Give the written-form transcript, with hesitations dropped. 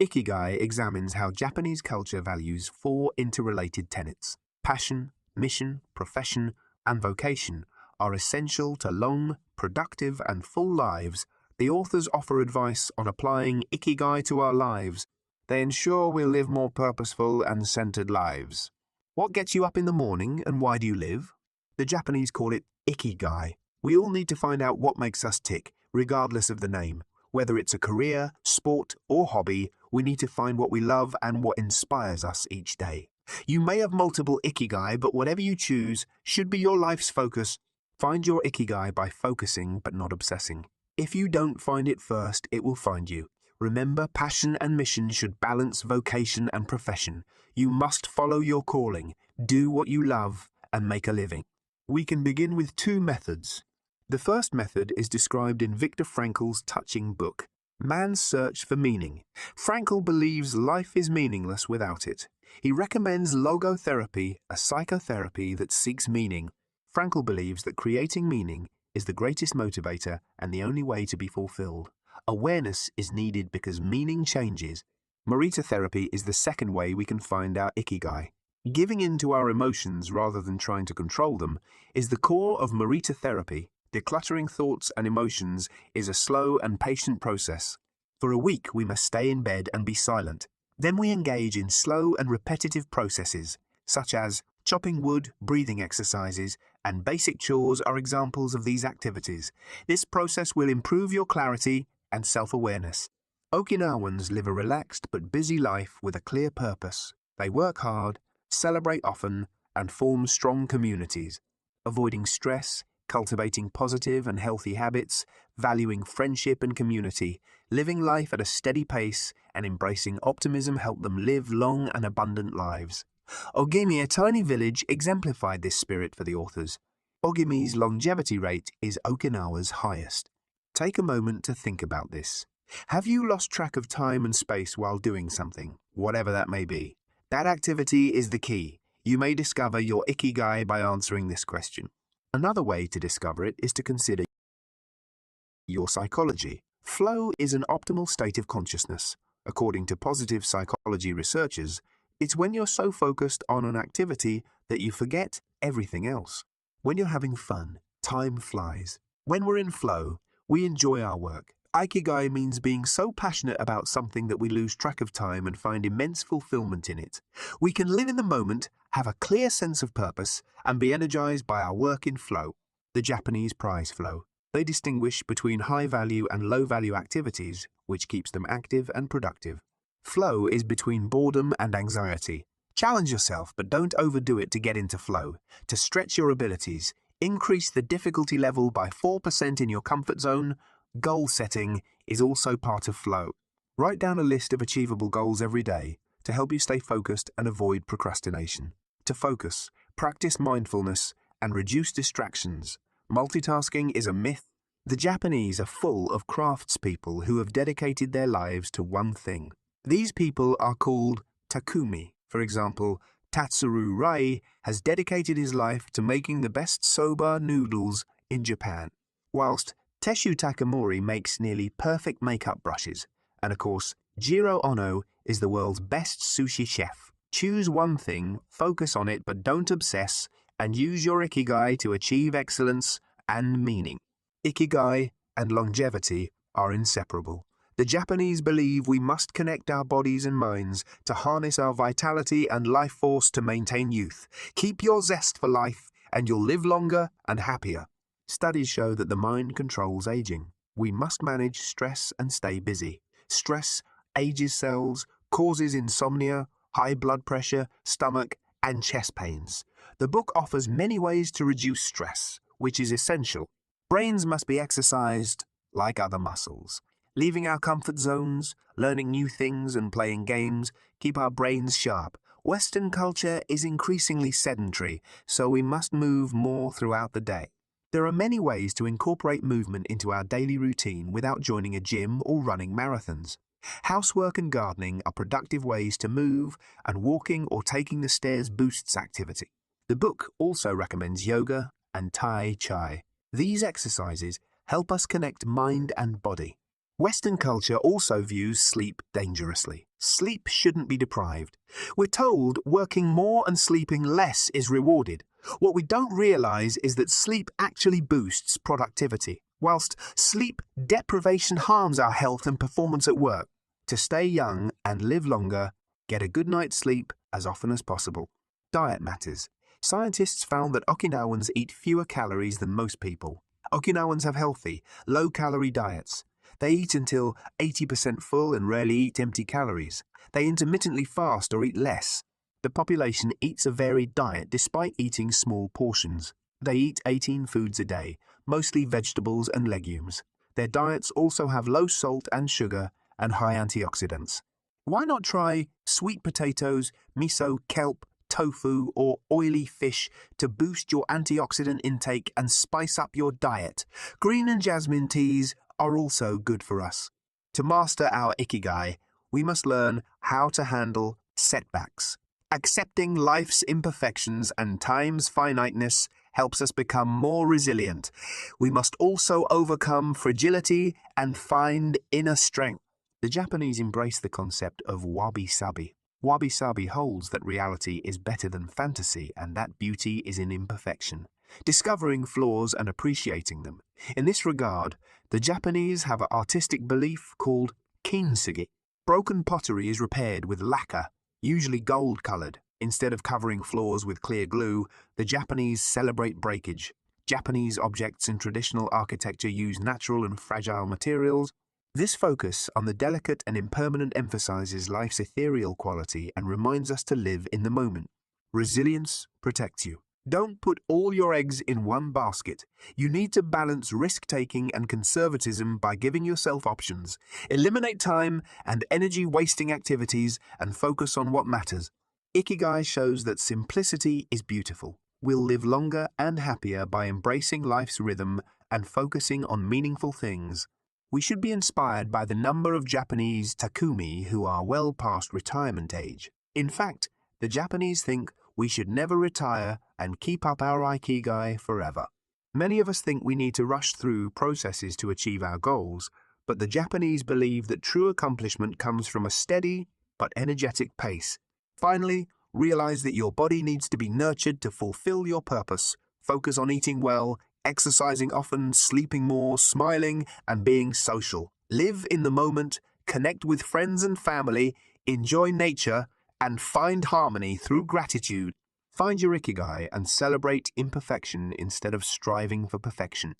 Ikigai examines how Japanese culture values four interrelated tenets. Passion, mission, profession, and vocation are essential to long, productive, and full lives. The authors offer advice on applying Ikigai to our lives. They ensure we'll live more purposeful and centered lives. What gets you up in the morning and why do you live? The Japanese call it Ikigai. We all need to find out what makes us tick, regardless of the name. Whether it's a career, sport, or hobby, we need to find what we love and what inspires us each day. You may have multiple Ikigai, but whatever you choose should be your life's focus. Find your Ikigai by focusing but not obsessing. If you don't find it first, it will find you. Remember, passion and mission should balance vocation and profession. You must follow your calling, do what you love, and make a living. We can begin with two methods. The first method is described in Viktor Frankl's touching book, Man's Search for Meaning. Frankl believes life is meaningless without it. He recommends logotherapy, a psychotherapy that seeks meaning. Frankl believes that creating meaning is the greatest motivator and the only way to be fulfilled. Awareness is needed because meaning changes. Morita therapy is the second way we can find our Ikigai. Giving in to our emotions rather than trying to control them is the core of Morita therapy. Decluttering thoughts and emotions is a slow and patient process. For a week, we must stay in bed and be silent. Then we engage in slow and repetitive processes, such as chopping wood, breathing exercises, and basic chores are examples of these activities. This process will improve your clarity and self-awareness. Okinawans live a relaxed but busy life with a clear purpose. They work hard, celebrate often, and form strong communities. Avoiding stress, cultivating positive and healthy habits, valuing friendship and community, living life at a steady pace, and embracing optimism help them live long and abundant lives. Ogimi, a tiny village, exemplified this spirit for the authors. Ogimi's longevity rate is Okinawa's highest. Take a moment to think about this. Have you lost track of time and space while doing something, whatever that may be? That activity is the key. You may discover your Ikigai by answering this question. Another way to discover it is to consider your psychology. Flow is an optimal state of consciousness. According to positive psychology researchers, it's when you're so focused on an activity that you forget everything else. When you're having fun, time flies. When we're in flow, we enjoy our work. Ikigai means being so passionate about something that we lose track of time and find immense fulfillment in it. We can live in the moment, have a clear sense of purpose, and be energized by our work in flow. The Japanese prize flow. They distinguish between high-value and low-value activities, which keeps them active and productive. Flow is between boredom and anxiety. Challenge yourself, but don't overdo it to get into flow. To stretch your abilities, increase the difficulty level by 4% in your comfort zone. Goal setting is also part of flow. Write down a list of achievable goals every day to help you stay focused and avoid procrastination. To focus, practice mindfulness and reduce distractions. Multitasking is a myth. The Japanese are full of craftspeople who have dedicated their lives to one thing. These people are called takumi. For example, Tatsuru Rai has dedicated his life to making the best soba noodles in Japan, whilst Teshu Takamori makes nearly perfect makeup brushes. And of course, Jiro Ono is the world's best sushi chef. Choose one thing, focus on it, but don't obsess, and use your Ikigai to achieve excellence and meaning. Ikigai and longevity are inseparable. The Japanese believe we must connect our bodies and minds to harness our vitality and life force to maintain youth. Keep your zest for life, and you'll live longer and happier. Studies show that the mind controls aging. We must manage stress and stay busy. Stress ages cells, causes insomnia, high blood pressure, stomach, and chest pains. The book offers many ways to reduce stress, which is essential. Brains must be exercised like other muscles. Leaving our comfort zones, learning new things and playing games keep our brains sharp. Western culture is increasingly sedentary, so we must move more throughout the day. There are many ways to incorporate movement into our daily routine without joining a gym or running marathons. Housework and gardening are productive ways to move, and walking or taking the stairs boosts activity. The book also recommends yoga and Tai Chi. These exercises help us connect mind and body. Western culture also views sleep dangerously. Sleep shouldn't be deprived. We're told working more and sleeping less is rewarded. What we don't realize is that sleep actually boosts productivity, whilst sleep deprivation harms our health and performance at work. To stay young and live longer, get a good night's sleep as often as possible. Diet matters. Scientists found that Okinawans eat fewer calories than most people. Okinawans have healthy, low-calorie diets. They eat until 80% full and rarely eat empty calories. They intermittently fast or eat less. The population eats a varied diet despite eating small portions. They eat 18 foods a day, mostly vegetables and legumes. Their diets also have low salt and sugar and high antioxidants. Why not try sweet potatoes, miso, kelp, tofu, or oily fish to boost your antioxidant intake and spice up your diet? Green and jasmine teas are also good for us. To master our Ikigai, we must learn how to handle setbacks. Accepting life's imperfections and time's finiteness helps us become more resilient. We must also overcome fragility and find inner strength. The Japanese embrace the concept of wabi-sabi. Wabi-sabi holds that reality is better than fantasy and that beauty is in imperfection, discovering flaws and appreciating them. In this regard, the Japanese have an artistic belief called kintsugi. Broken pottery is repaired with lacquer, usually gold-colored. Instead of covering flaws with clear glue, the Japanese celebrate breakage. Japanese objects in traditional architecture use natural and fragile materials. This focus on the delicate and impermanent emphasizes life's ethereal quality and reminds us to live in the moment. Resilience protects you. Don't put all your eggs in one basket. You need to balance risk-taking and conservatism by giving yourself options. Eliminate time and energy-wasting activities and focus on what matters. Ikigai shows that simplicity is beautiful. We'll live longer and happier by embracing life's rhythm and focusing on meaningful things. We should be inspired by the number of Japanese takumi who are well past retirement age. In fact, the Japanese think we should never retire and keep up our Ikigai forever. Many of us think we need to rush through processes to achieve our goals, but the Japanese believe that true accomplishment comes from a steady but energetic pace. Finally, realize that your body needs to be nurtured to fulfill your purpose. Focus on eating well, exercising often, sleeping more, smiling, and being social. Live in the moment, connect with friends and family, enjoy nature, and find harmony through gratitude. Find your Ikigai and celebrate imperfection instead of striving for perfection.